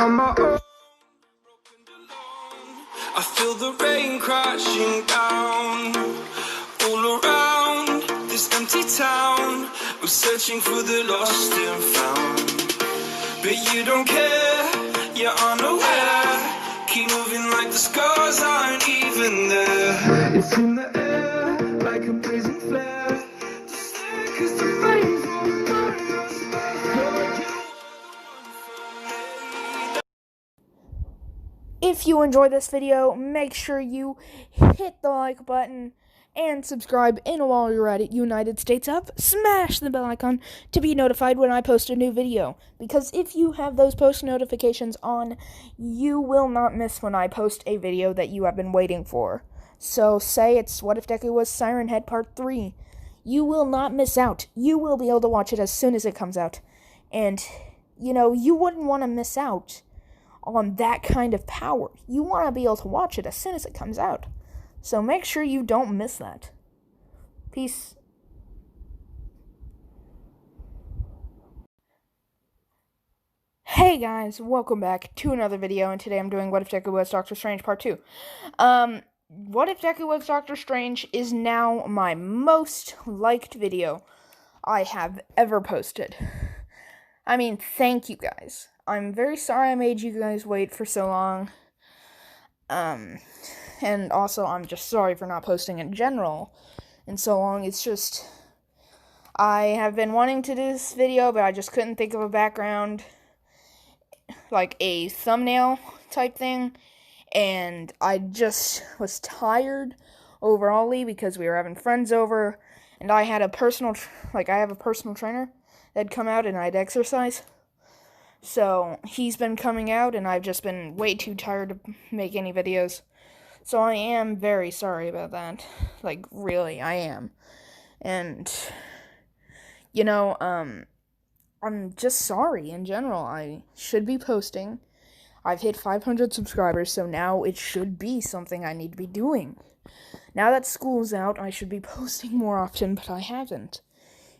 on my own. I feel the rain crashing down all around this empty town. I'm searching for the lost and found, but you don't care, you're unaware. Keep moving like the scars aren't even there. It's in the air like a blazing flare. Just stare 'cause the flames won't burn us. If you enjoyed this video, make sure you hit the like button and subscribe. And while you're at it, United States up, smash the bell icon to be notified when I post a new video. Because if you have those post notifications on, you will not miss when I post a video that you have been waiting for. So say it's What If Deku Was Siren Head Part 3. You will not miss out. You will be able to watch it as soon as it comes out. And, you wouldn't want to miss out on that kind of power. You want to be able to watch it as soon as it comes out. So make sure you don't miss that. Peace. Hey guys, welcome back to another video, and today I'm doing What If Deku Was Doctor Strange Part 2. What If Deku Was Doctor Strange is now my most liked video I have ever posted. I mean, thank you guys. I'm very sorry I made you guys wait for so long. And also, I'm just sorry for not posting in general in so long. It's just, I have been wanting to do this video, but I just couldn't think of a background, like a thumbnail type thing. And I just was tired overall because we were having friends over, and I had a personal, I have a personal trainer that'd come out and I'd exercise. So, he's been coming out, and I've just been way too tired to make any videos. So, I am very sorry about that. Really, I am. And, I'm just sorry in general. I should be posting. I've hit 500 subscribers, so now it should be something I need to be doing. Now that school's out, I should be posting more often, but I haven't.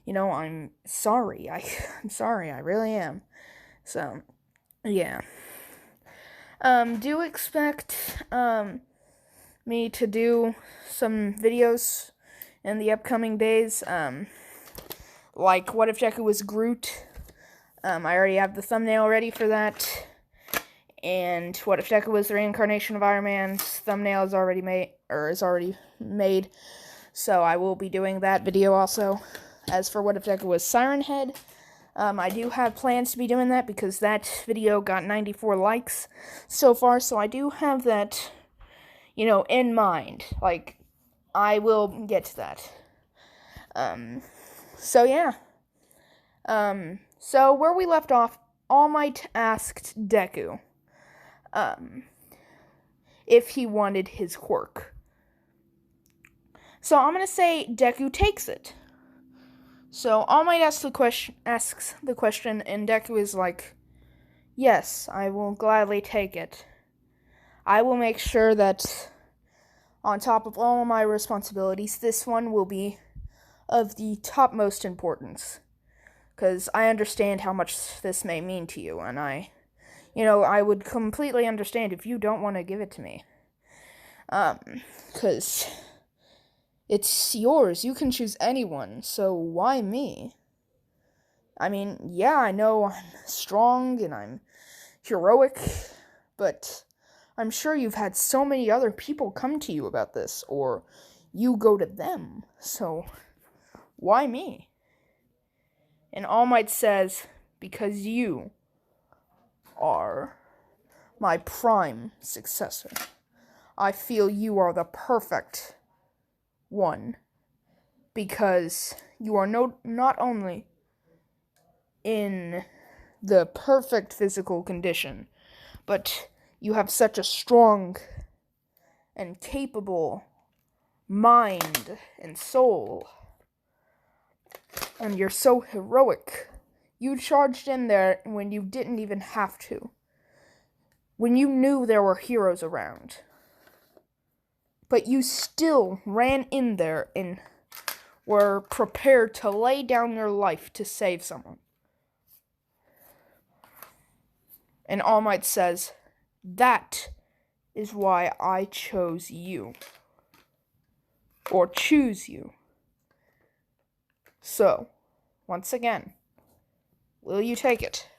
I'm sorry. I'm sorry, I really am. So, yeah. Do expect, me to do some videos in the upcoming days, like What If Deku Was Groot. I already have the thumbnail ready for that. And What If Deku Was the Reincarnation of Iron Man's thumbnail is already made. So I will be doing that video also. As for What If Deku Was Siren Head, I do have plans to be doing that because that video got 94 likes so far, so I do have that, in mind. I will get to that. So yeah. So where we left off, All Might asked Deku, if he wanted his quirk. So I'm gonna say Deku takes it. So All Might asks the question, and Deku is like, yes, I will gladly take it. I will make sure that on top of all my responsibilities, this one will be of the topmost importance. Because I understand how much this may mean to you, and I would completely understand if you don't want to give it to me. Because it's yours. You can choose anyone, so why me? I mean, yeah, I know I'm strong and I'm heroic, but I'm sure you've had so many other people come to you about this, or you go to them, so why me? And All Might says, because you are my prime successor. I feel you are the perfect one, because you are not only in the perfect physical condition, but you have such a strong and capable mind and soul, and you're so heroic. You charged in there when you didn't even have to, when you knew there were heroes around. But you still ran in there and were prepared to lay down your life to save someone. And All Might says, "That is why I chose you. Or choose you. So, once again, will you take it?"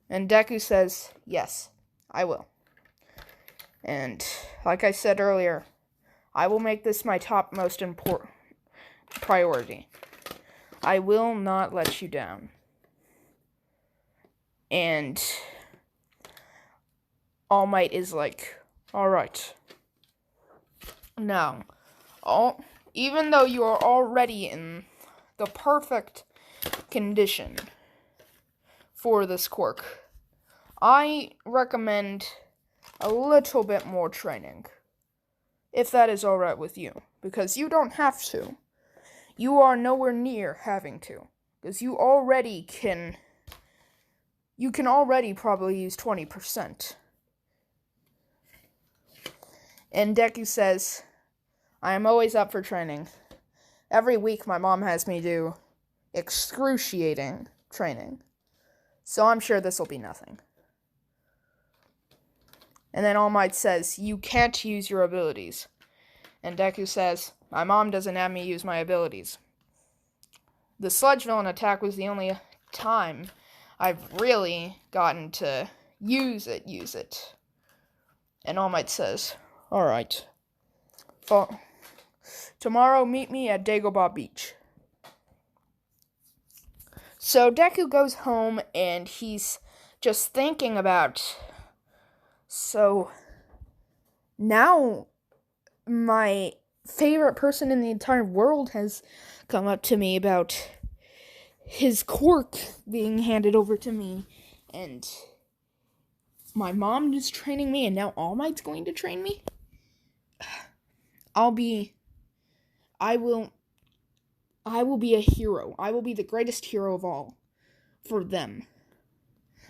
And Deku says, "Yes, I will. And like I said earlier, I will make this my top most important priority. I will not let you down." And All Might is like, "All right. Now, even though you are already in the perfect condition for this quirk, I recommend a little bit more training, if that is alright with you, because you don't have to. You are nowhere near having to, because you can already probably use 20%. And Deku says, "I am always up for training. Every week my mom has me do excruciating training, so I'm sure this will be nothing." And then All Might says, "You can't use your abilities." And Deku says, "My mom doesn't have me use my abilities. The Sludge Villain attack was the only time I've really gotten to use it. And All Might says, "Alright. Tomorrow meet me at Dagobah Beach." So Deku goes home and he's just thinking about, so now my favorite person in the entire world has come up to me about his quirk being handed over to me, and my mom is training me, and now All Might's going to train me? I will be a hero. I will be the greatest hero of all for them.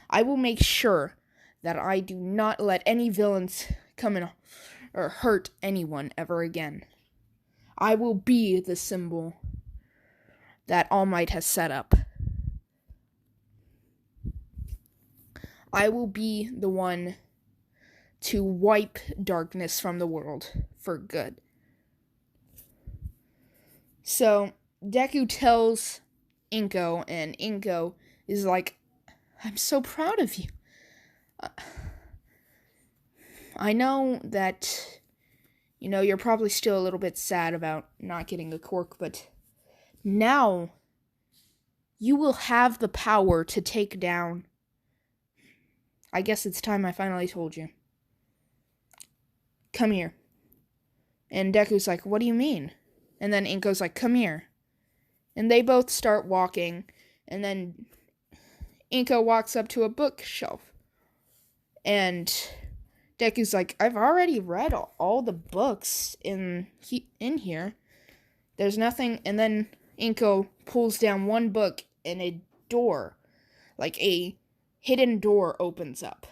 I will make sure that I do not let any villains come in or hurt anyone ever again. I will be the symbol that All Might has set up. I will be the one to wipe darkness from the world for good." So Deku tells Inko, and Inko is like, "I'm so proud of you. I know that, you're probably still a little bit sad about not getting a quirk, but now you will have the power to take down. I guess it's time I finally told you. Come here." And Deku's like, "What do you mean?" And then Inko's like, "Come here." And they both start walking, and then Inko walks up to a bookshelf. And Deku's like, "I've already read all the books in here. There's nothing." And then Inko pulls down one book, and a door, like a hidden door, opens up.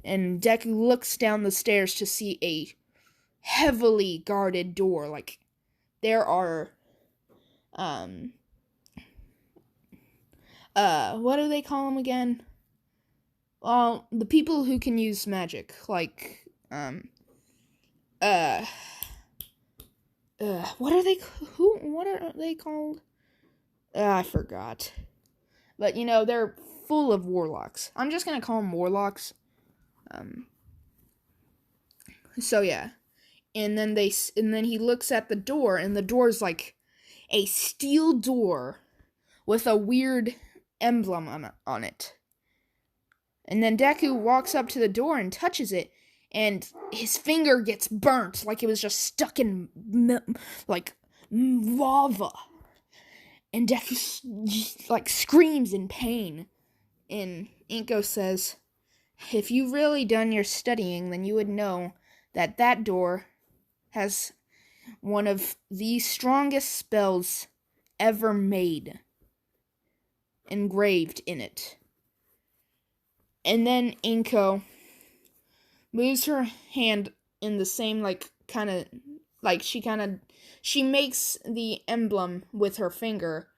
And Deku looks down the stairs to see a heavily guarded door. Like, there are, what do they call them again? Well, the people who can use magic, like, what are they called? I forgot. But, they're full of warlocks. I'm just gonna call them warlocks. So yeah. And then he looks at the door, and the door's like a steel door with a weird emblem on it. And then Deku walks up to the door and touches it, and his finger gets burnt like it was just stuck in lava. And Deku screams in pain. And Inko says, "If you've really done your studying, then you would know that door has one of the strongest spells ever made engraved in it." And then Inko moves her hand in the same, she makes the emblem with her finger,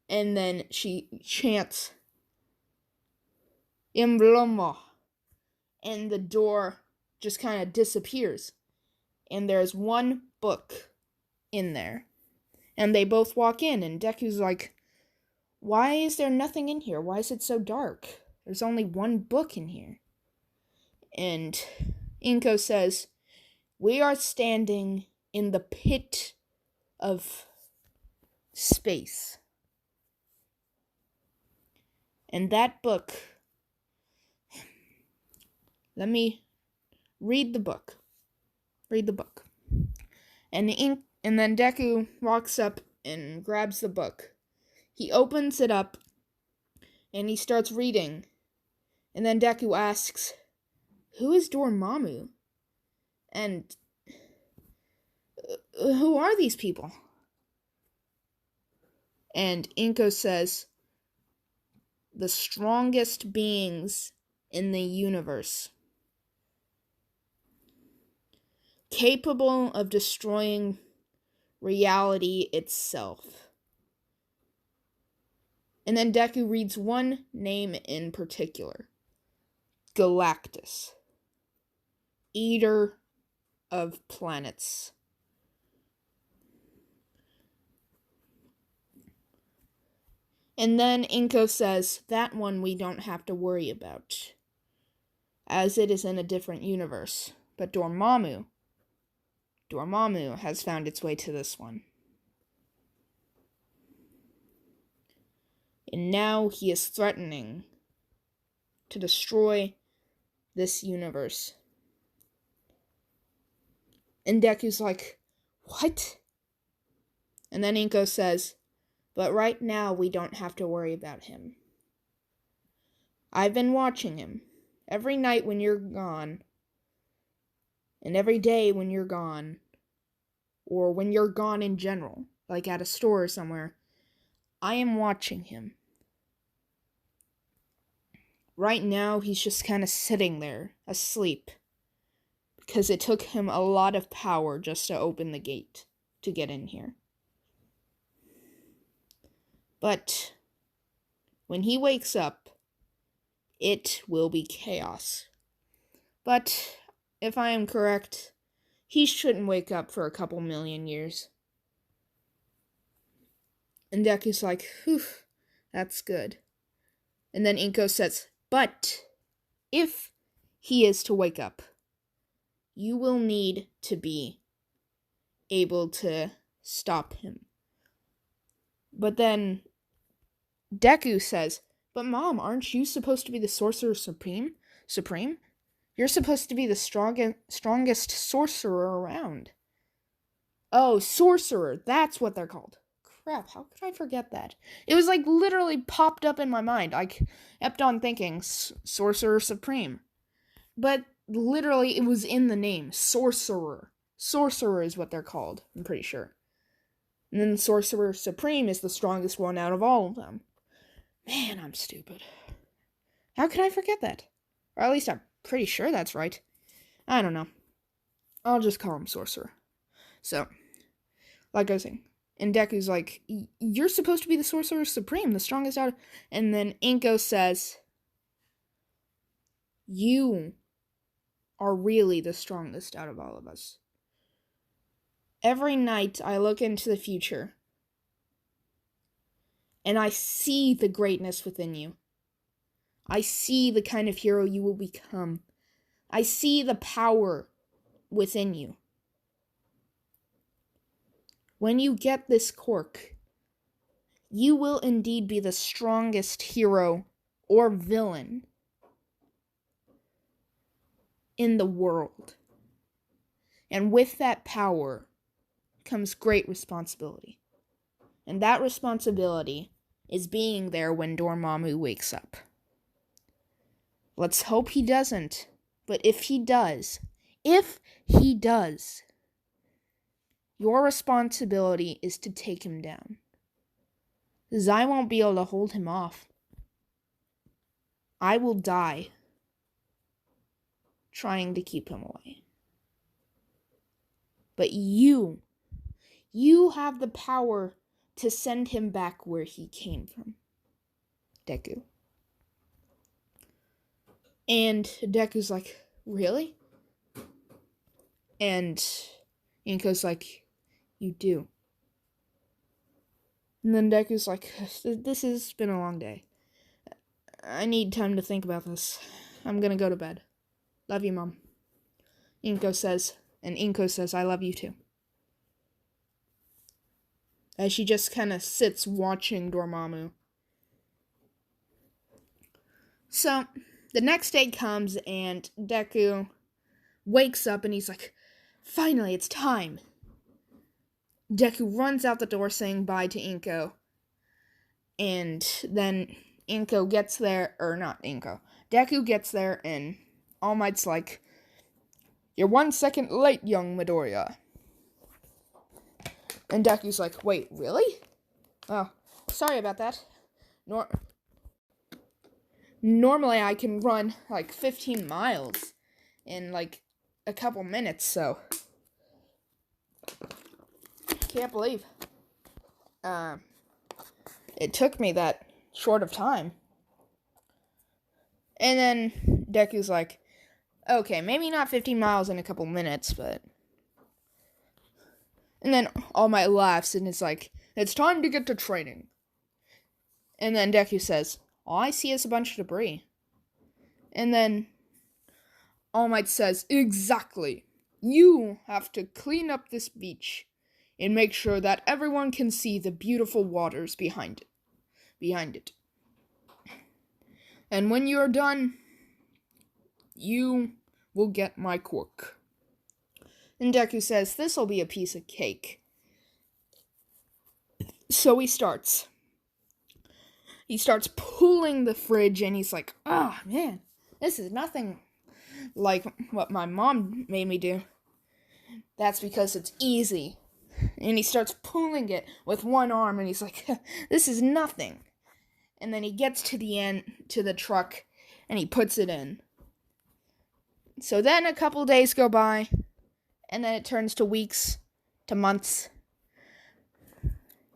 and then she chants, Imbloma. And the door just kind of disappears. And there's one book in there. And they both walk in, and Deku's like, why is there nothing in here? Why is it so dark? There's only one book in here. And Inko says, we are standing in the pit of space. And that book, let me read the book. Read the book. And then Deku walks up and grabs the book. He opens it up and he starts reading. And then Deku asks, who is Dormammu? And who are these people? And Inko says, the strongest beings in the universe, capable of destroying reality itself. And then Deku reads one name in particular, Galactus, eater of planets. And then Inko says, that one we don't have to worry about, as it is in a different universe. But Dormammu has found its way to this one. And now he is threatening to destroy this universe. And Deku's like, what? And then Inko says, but right now we don't have to worry about him. I've been watching him. Every night when you're gone, and every day when you're gone, or when you're gone in general, like at a store or somewhere, I am watching him. Right now, he's just kind of sitting there, asleep, because it took him a lot of power just to open the gate to get in here. But when he wakes up, it will be chaos. But if I am correct, he shouldn't wake up for a couple million years. And Deku's like, whew, that's good. And then Inko says, but if he is to wake up, you will need to be able to stop him. But then Deku says, but Mom, aren't you supposed to be the Sorcerer Supreme? You're supposed to be the strongest sorcerer around. Oh, sorcerer, that's what they're called. Crap, how could I forget that? It was like literally popped up in my mind. I kept on thinking, Sorcerer Supreme. But literally it was in the name, Sorcerer. Sorcerer is what they're called, I'm pretty sure. And then Sorcerer Supreme is the strongest one out of all of them. Man, I'm stupid. How could I forget that? Or at least I'm pretty sure that's right. I don't know. I'll just call him Sorcerer. So, like I was saying, and Deku's like, you're supposed to be the Sorcerer Supreme, the strongest out of... And then Inko says, you are really the strongest out of all of us. Every night I look into the future, and I see the greatness within you. I see the kind of hero you will become. I see the power within you. When you get this quirk, you will indeed be the strongest hero or villain in the world. And with that power comes great responsibility. And that responsibility is being there when Dormammu wakes up. Let's hope he doesn't. But if he does, your responsibility is to take him down. Because I won't be able to hold him off. I will die trying to keep him away. But you have the power to send him back where he came from. Deku. And Deku's like, really? And Inko's like, you do. And then Deku's like, this has been a long day. I need time to think about this. I'm gonna go to bed. Love you, Mom. Inko says, I love you too. As she just kind of sits watching Dormammu. So, the next day comes and Deku wakes up and he's like, finally, it's time. Deku runs out the door saying bye to Inko. And then Inko gets there, or not Inko. Deku gets there and All Might's like, you're 1 second late, young Midoriya. And Deku's like, wait, really? Oh, sorry about that. Normally I can run like 15 miles in like a couple minutes, so can't believe it took me that short of time. And then Deku's like, okay, maybe not 15 miles in a couple minutes, but... And then All Might laughs and is like, it's time to get to training. And then Deku says, all I see is a bunch of debris. And then All Might says, exactly. You have to clean up this beach and make sure that everyone can see the beautiful waters behind it. And when you're done, you will get my quirk. And Deku says, this'll be a piece of cake. So he starts pulling the fridge and he's like, oh man, this is nothing like what my mom made me do. That's because it's easy. And he starts pulling it with one arm and he's like, this is nothing. And then he gets to the end, to the truck, and he puts it in. So then a couple days go by, and then it turns to weeks, to months.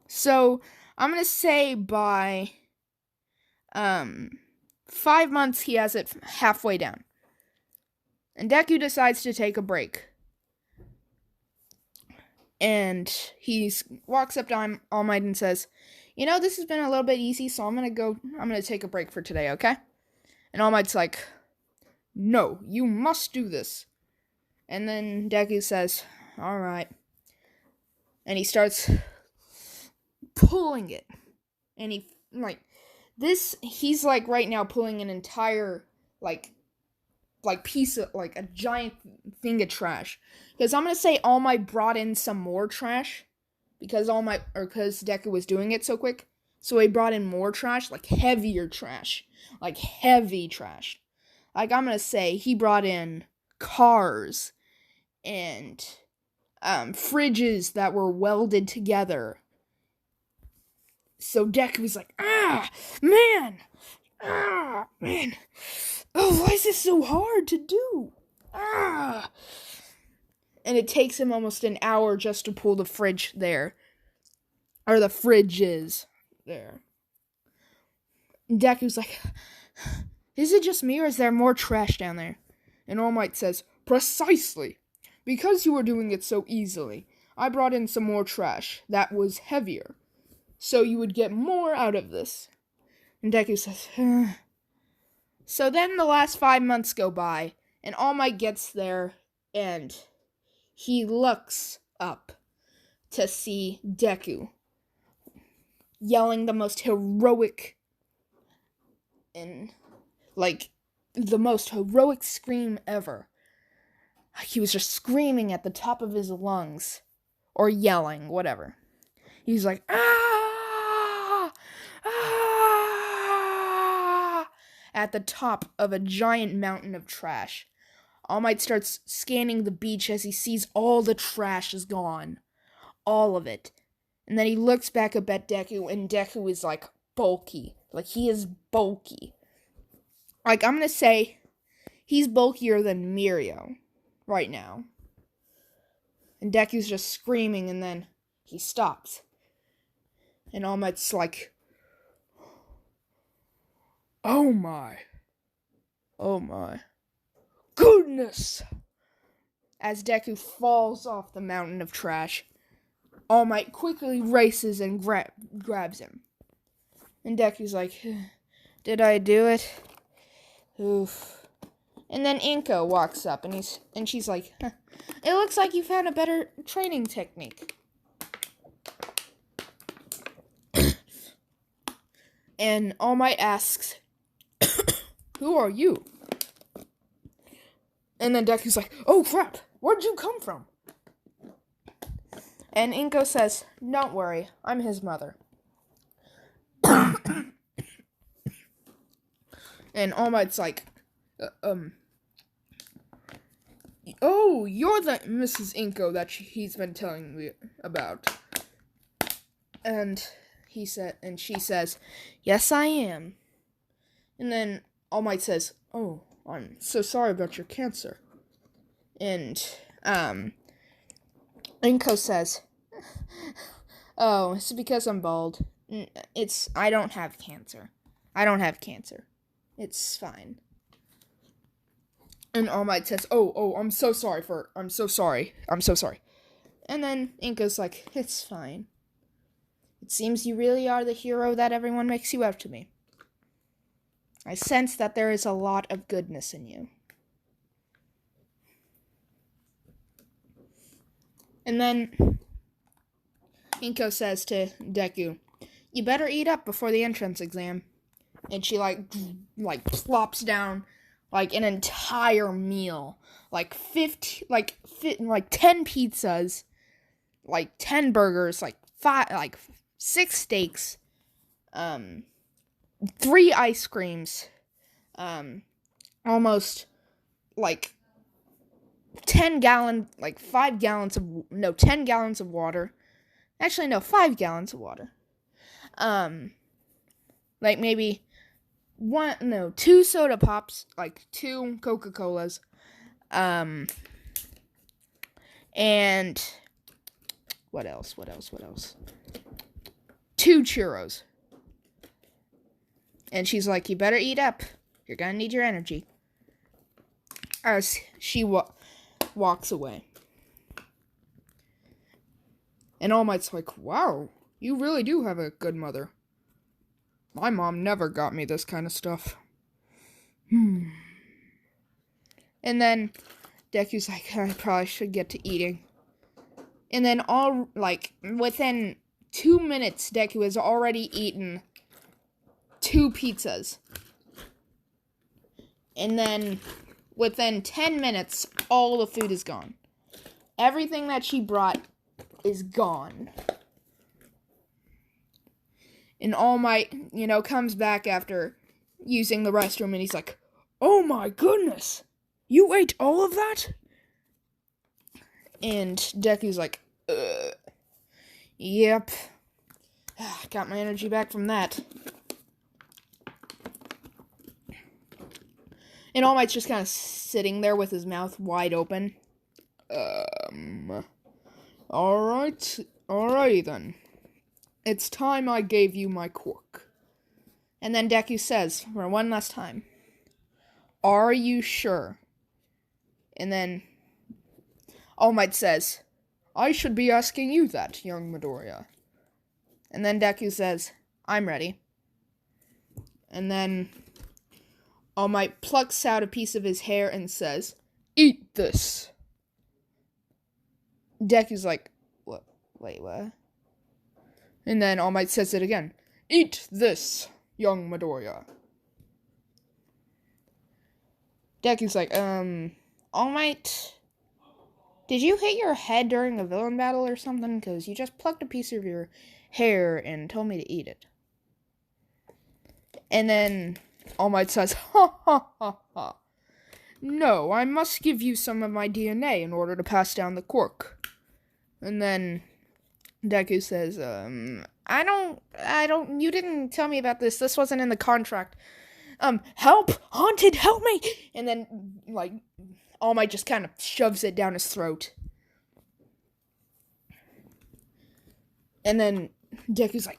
So I'm going to say by 5 months he has it halfway down. And Deku decides to take a break. And he walks up to All Might and says, you know, this has been a little bit easy, so I'm going to take a break for today, okay? And All Might's like, no, you must do this. And then Deku says, all right. And he starts pulling it. And he's like right now pulling an entire, like piece of, like a giant thing of trash. Because I'm going to say All Might brought in some more trash. Because Deku was doing it so quick. So he brought in more trash, like heavier trash. Like heavy trash. Like I'm going to say he brought in cars and fridges that were welded together. So Deku was like, man. Oh, why is this so hard to do? And it takes him almost an hour just to pull the fridge there. Or the fridges there. Deku's like, is it just me or is there more trash down there? And All Might says, precisely. Because you were doing it so easily, I brought in some more trash that was heavier. So you would get more out of this. And Deku says, So then the last 5 months go by, and All Might gets there, and he looks up to see Deku yelling the most heroic and the most heroic scream ever. He was just screaming at the top of his lungs, or yelling, whatever. He's like, ah, ah, at the top of a giant mountain of trash. All Might starts scanning the beach as he sees all the trash is gone. All of it. And then he looks back up at Deku, and Deku is, like, bulky. Like, he is bulky. Like, I'm gonna say he's bulkier than Mirio right now. And Deku's just screaming, and then he stops. And All Might's like, oh my. Oh my goodness! As Deku falls off the mountain of trash, All Might quickly races and grabs him. And Deku's like, did I do it? Oof. And then Inko walks up and she's like, it looks like you found a better training technique. And All Might asks, who are you? And then Deku's like, oh crap, where'd you come from? And Inko says, don't worry, I'm his mother. And All Might's like, oh, you're the Mrs. Inko that he's been telling me about. And she says, yes, I am. And then All Might says, oh, I'm so sorry about your cancer. And, Inko says, oh, it's because I'm bald. I don't have cancer. It's fine. And All Might says, oh, I'm so sorry. And then Inko's like, it's fine. It seems you really are the hero that everyone makes you out to be. I sense that there is a lot of goodness in you. And then Inko says to Deku, you better eat up before the entrance exam. And she like plops down like an entire meal, like 10 pizzas, like 10 burgers, like 6 steaks, 3 ice creams, almost like 10 gallons of water. Actually, no, 5 gallons of water. Like maybe 2 soda pops, like 2 Coca-Colas, and what else? 2 churros. And she's like, you better eat up. You're gonna need your energy. As she walks away. And All Might's like, wow, you really do have a good mother. My mom never got me this kind of stuff. And then Deku's like, I probably should get to eating. And then within 2 minutes, Deku has already eaten 2 pizzas. And then within 10 minutes, all the food is gone. Everything that she brought is gone. And All Might, comes back after using the restroom and he's like, oh my goodness, you ate all of that? And Deku's like, yep. Got my energy back from that. And All Might's just kind of sitting there with his mouth wide open. Alrighty then. It's time I gave you my quirk. And then Deku says, for one last time, are you sure? And then All Might says, I should be asking you that, young Midoriya. And then Deku says, I'm ready. And then All Might plucks out a piece of his hair and says, eat this. Deku's like, what? Wait, what? And then All Might says it again. Eat this, young Midoriya. Deku's like, All Might, did you hit your head during a villain battle or something? Because you just plucked a piece of your hair and told me to eat it. And then All Might says, ha ha ha ha. No, I must give you some of my DNA in order to pass down the quirk. And then Deku says, you didn't tell me about this. This wasn't in the contract. Help! Haunted, help me! And then, All Might just kind of shoves it down his throat. And then Deku's like,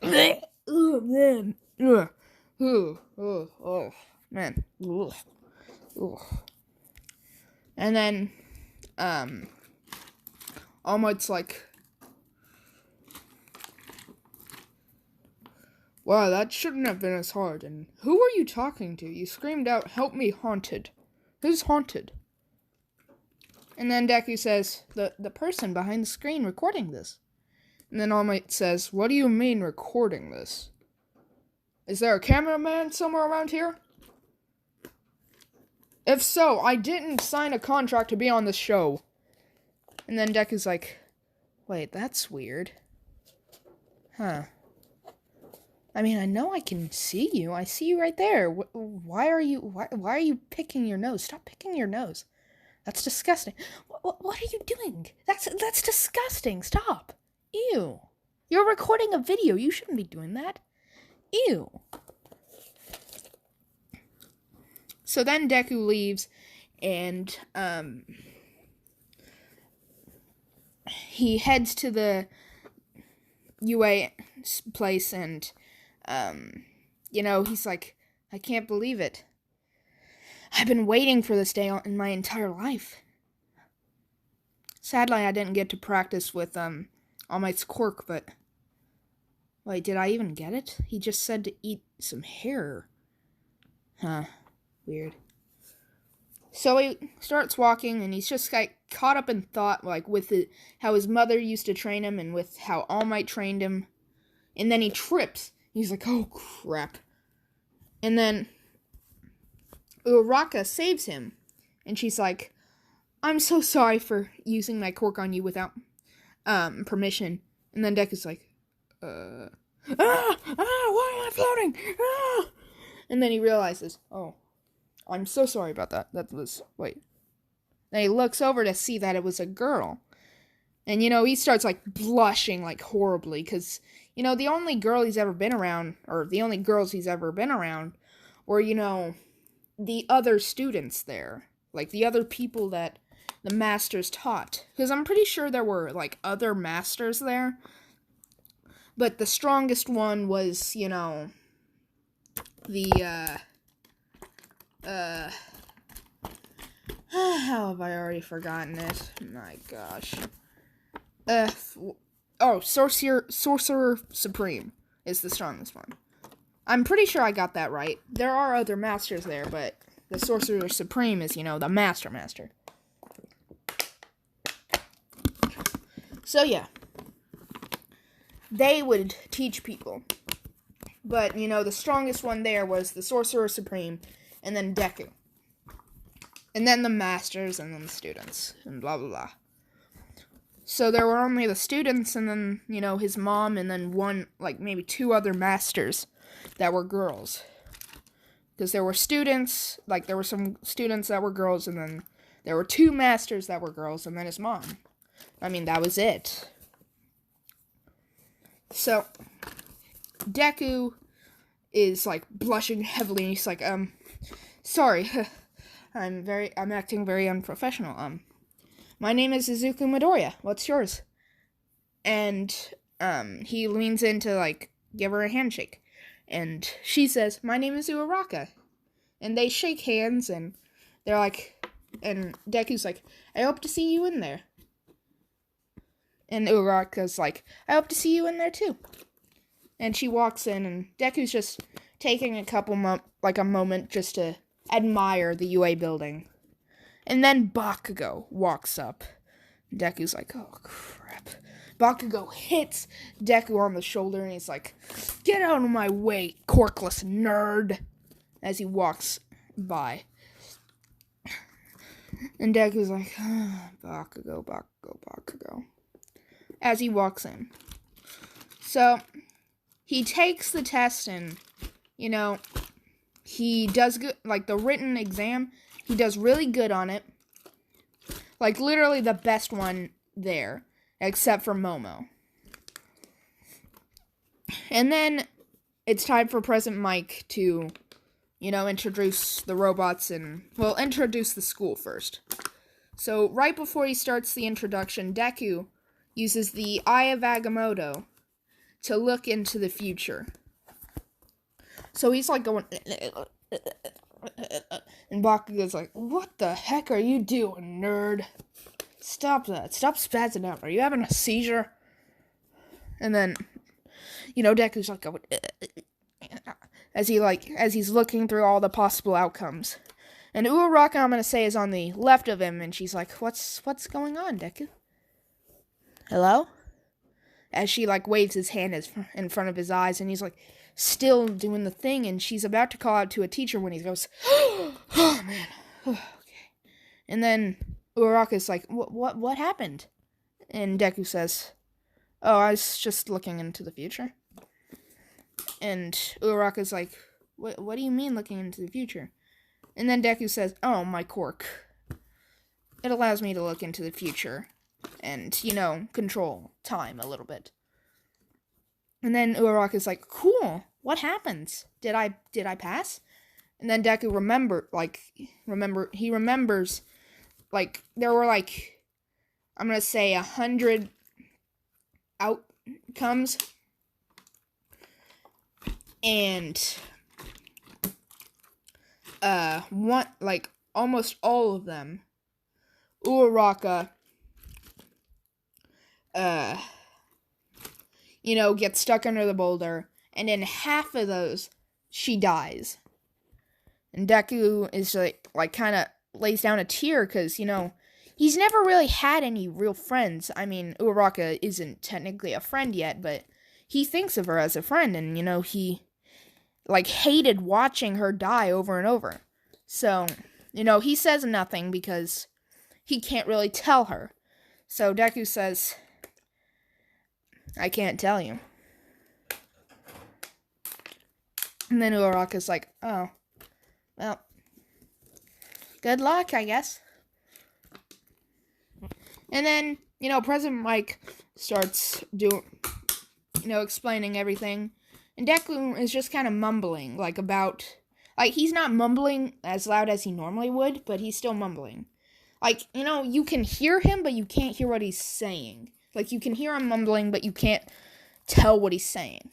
oh, man. Oh, man. Ugh. Ugh. And then, All Might's like, wow, that shouldn't have been as hard. And who were you talking to? You screamed out, help me, haunted. Who's haunted? And then Deku says, the person behind the screen recording this. And then All Might says, what do you mean recording this? Is there a cameraman somewhere around here? If so, I didn't sign a contract to be on this show. And then Deku's like, wait, that's weird. Huh. I mean, I know I can see you. I see you right there. Why are you picking your nose? Stop picking your nose. That's disgusting. What are you doing? That's disgusting. Stop. Ew. You're recording a video. You shouldn't be doing that. Ew. So then Deku leaves, and he heads to the UA place, and he's like, I can't believe it. I've been waiting for this day in my entire life. Sadly, I didn't get to practice with All Might's quirk, but wait, did I even get it? He just said to eat some hair. Huh. Weird. So he starts walking, and he's just like caught up in thought, like with how his mother used to train him, and with how All Might trained him. And then he trips. He's like, oh crap. And then Uraraka saves him, and she's like, I'm so sorry for using my quirk on you without permission. And then Deku's like, why am I floating? Ah! And then he realizes, oh, I'm so sorry about that. Wait. Then he looks over to see that it was a girl. And, he starts, like, blushing, like, horribly. Because, the only girl he's ever been around, or the only girls he's ever been around, were, the other students there. Like, the other people that the masters taught. Because I'm pretty sure there were, like, other masters there. But the strongest one was, how have I already forgotten it? My gosh. Sorcerer Supreme is the strongest one. I'm pretty sure I got that right. There are other masters there, but the Sorcerer Supreme is, the master. So, yeah. They would teach people. But, the strongest one there was the Sorcerer Supreme, and then Deku. And then the masters, and then the students, and blah, blah, blah. So there were only the students, and then, his mom, and then maybe two other masters that were girls. Because there were students, there were some students that were girls, and then there were two masters that were girls, and then his mom. I mean, that was it. So, Deku is, blushing heavily, and he's like, sorry, I'm acting very unprofessional, my name is Izuku Midoriya, what's yours? And, he leans in to, give her a handshake, and she says, my name is Uraraka, and they shake hands, and they're like, and Deku's like, I hope to see you in there. And Uraraka's like, I hope to see you in there too. And she walks in, and Deku's just taking a moment just to admire the UA building. And then Bakugo walks up. Deku's like, oh crap. Bakugo hits Deku on the shoulder, and he's like, get out of my way, corkless nerd, as he walks by. And Deku's like, Bakugo, as he walks in. So, he takes the test, and, he does good, the written exam, he does really good on it. Literally the best one there, except for Momo. And then, it's time for President Mike to, introduce the robots introduce the school first. So, right before he starts the introduction, Deku uses the Eye of Agamotto to look into the future. So he's going, And Bakugo's like, what the heck are you doing, nerd? Stop that. Stop spazzing out. Are you having a seizure? And then, Deku's like, as he's looking through all the possible outcomes. And Uraraka, I'm gonna say, is on the left of him, and she's like, what's going on, Deku? Hello? As she, waves his hand in front of his eyes, and he's, still doing the thing, and she's about to call out to a teacher when he goes, oh, man. Okay. And then Uraraka's like, what happened? And Deku says, oh, I was just looking into the future. And Uraraka's like, what do you mean looking into the future? And then Deku says, oh, my quirk. It allows me to look into the future and, control time a little bit. And then Uraraka's like, cool, what happens? Did I pass? And then Deku he remembers, there were, I'm gonna say 100 outcomes. And, almost all of them, Uraraka, gets stuck under the boulder, and in half of those, she dies. And Deku is, kind of lays down a tear, because, he's never really had any real friends. I mean, Uraraka isn't technically a friend yet, but he thinks of her as a friend, and, he hated watching her die over and over. So, he says nothing because he can't really tell her. So Deku says, I can't tell you. And then Uraraka's like, oh, well, good luck, I guess. And then, President Mike starts explaining everything. And Deku is just kind of mumbling, he's not mumbling as loud as he normally would, but he's still mumbling. You can hear him, but you can't hear what he's saying. You can hear him mumbling, but you can't tell what he's saying.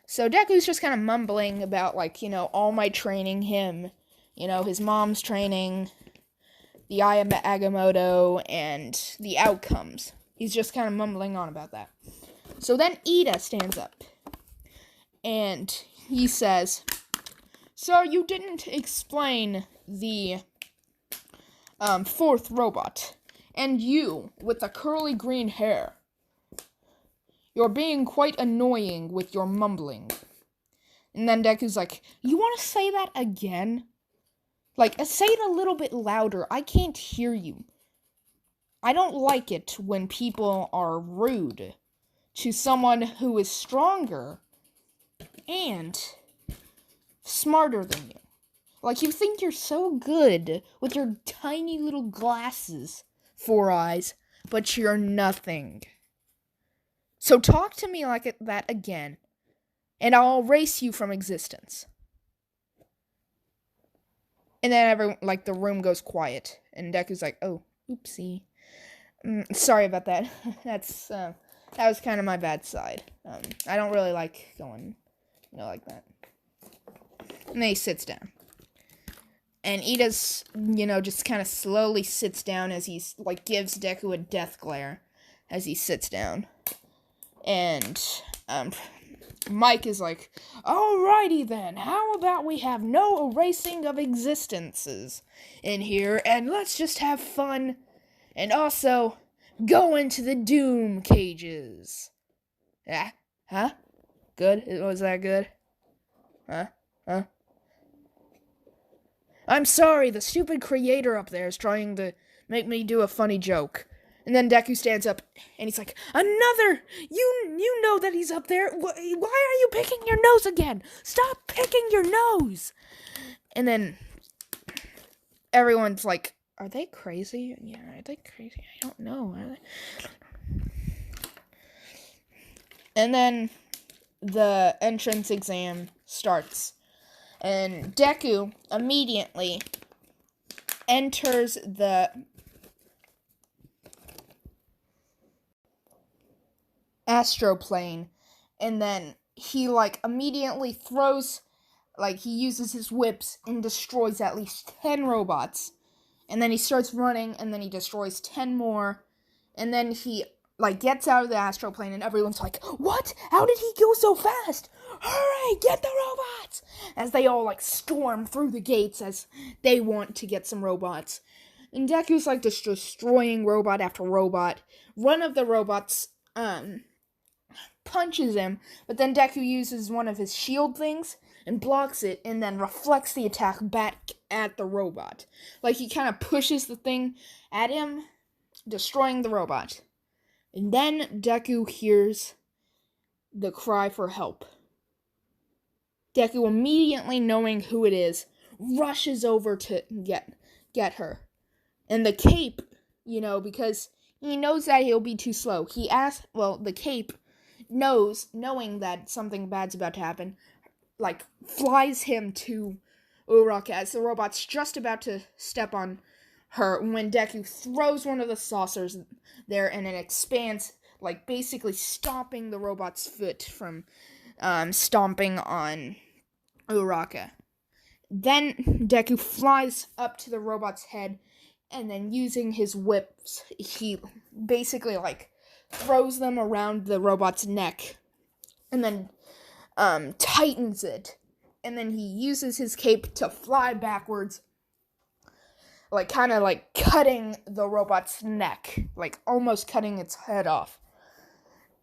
So Deku's just kind of mumbling about, All Might training him, his mom's training, the Eye of Agamotto, and the outcomes. He's just kind of mumbling on about that. So then Ida stands up. And he says, so you didn't explain the fourth robot. And you, with the curly green hair. You're being quite annoying with your mumbling. And then Deku's like, you want to say that again? Say it a little bit louder. I can't hear you. I don't like it when people are rude to someone who is stronger and smarter than you. You think you're so good with your tiny little glasses, 4 eyes, but you're nothing. So talk to me like that again, and I'll erase you from existence. And then the room goes quiet, and Deku's like, oh, oopsie. Sorry about that. That was kind of my bad side. I don't really like going, like that. And then he sits down. And Ida's, just kind of slowly sits down as he's, gives Deku a death glare as he sits down. And, Mike is like, alrighty then, how about we have no erasing of existences in here, and let's just have fun, and also go into the doom cages. Yeah? Huh? Good? Was that good? Huh? I'm sorry, the stupid creator up there is trying to make me do a funny joke. And then Deku stands up, and he's like, another! You know that he's up there. Why are you picking your nose again? Stop picking your nose! And then everyone's like, are they crazy? Yeah, are they crazy? I don't know. Are they? And then the entrance exam starts. And Deku immediately enters the astral plane, and then he immediately throws like, he uses his whips and destroys at least 10 robots. And then he starts running, and then he destroys 10 more. And then he, like, gets out of the astral plane, and everyone's like, what? How did he go so fast? Hurry, get the robots! As they all, like, storm through the gates as they want to get some robots. And Deku's, like, just destroying robot after robot. One of the robots, punches him, but then Deku uses one of his shield things and blocks it, and then reflects the attack back at the robot. Like, he kind of pushes the thing at him, destroying the robot. And then Deku hears the cry for help. Deku, immediately knowing who it is, rushes over to get her. And the cape, because he knows that he'll be too slow. The cape knowing that something bad's about to happen, like, flies him to Uraraka as the robot's just about to step on her when Deku throws one of the saucers there, and it expands, like, basically stopping the robot's foot from stomping on Uraraka. Then Deku flies up to the robot's head, and then using his whips, he basically, like, throws them around the robot's neck, and then tightens it, and then he uses his cape to fly backwards, like, kind of, like, cutting the robot's neck, like, almost cutting its head off.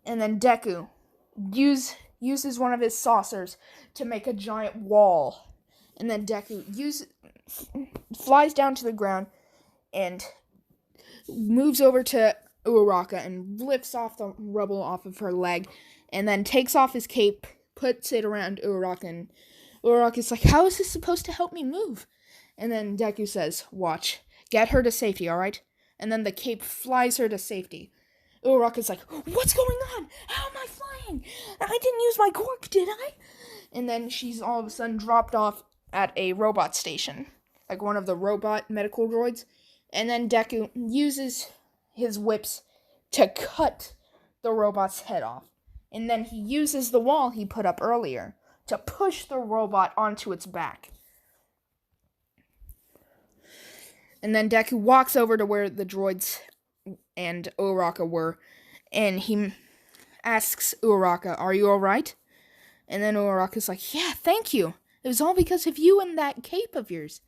And then Deku uses one of his saucers to make a giant wall, and then Deku flies down to the ground and moves over to Uraraka and lifts off the rubble off of her leg, and then takes off his cape, puts it around Uraraka, and Uraraka's like, how is this supposed to help me move? And then Deku says, watch, get her to safety, alright? And then the cape flies her to safety. Uraraka's like, what's going on? How am I flying? I didn't use my quirk, did I? And then she's all of a sudden dropped off at a robot station, like one of the robot medical droids. And then Deku uses his whips to cut the robot's head off. And then he uses the wall he put up earlier to push the robot onto its back. And then Deku walks over to where the droids and Uraraka were, and he asks Uraraka, are you alright? And then Uraraka's like, yeah, thank you. It was all because of you and that cape of yours.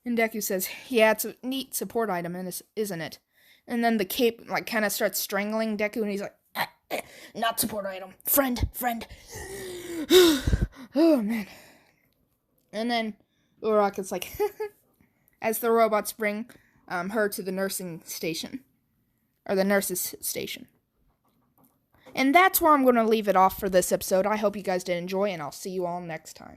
And Deku says, yeah, it's a neat support item, isn't it? And then the cape, like, kind of starts strangling Deku, and he's like, not support item. Friend. Oh, man. And then Uraraka's like, as the robots bring her to the nursing station. Or the nurse's station. And that's where I'm going to leave it off for this episode. I hope you guys did enjoy, and I'll see you all next time.